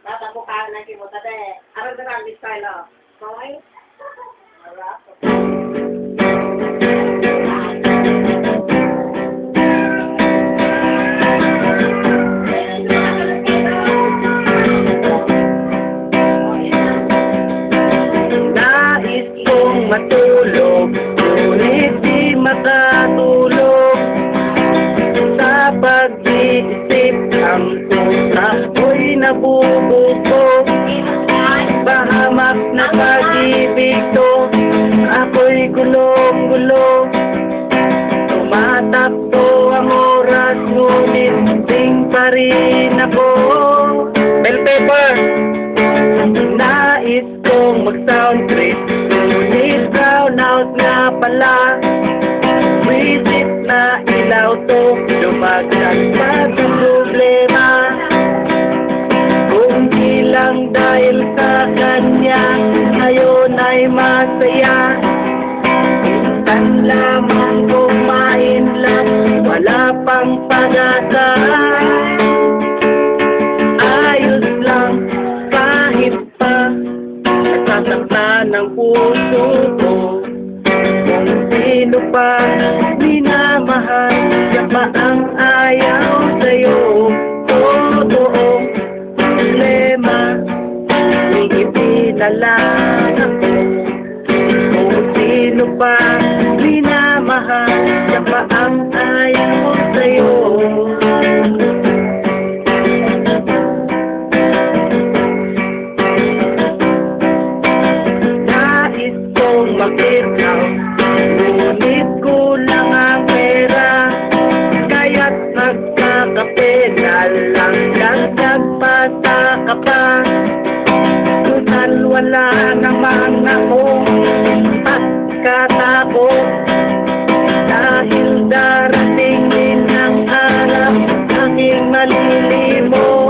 Tatapukan na kimuta de. Aral na lang style of. Soy. Harap. Nais kong matulog, ngunit di makatulog. Sa pag-iisip, ang utak ko'y nabubugok. Pahamak na pag-ibig to, ako'y gulong-gulo. Tumatakbo ang oras, ngunit ting pa rin ako. Bell pepper! Nais kong mag-sound trip, ngunit brown out nga pala. Visit na ilaw to, lumagdag pa sa problema. Kung di lang dahil sa kanya, ngayon ay masaya. Minsan lamang kumain lang, wala pang pag-asa. Ayos lang, kahit pa nasasaktan ng puso ko. Kung sino pa minamahal, siya pa ang ayaw sa'yo. Totoo, problema, iipi na lang ako. Kung sino pa minamahal, siya pa ang ayaw sa'yo. Nais kong mag-ikaw, ngunit kulang ang pera. Kaya't nagkakapedal lang, dagdag pataka pa. Total wala namang ako pagkatakot, dahil darating din ang araw aking malilimo.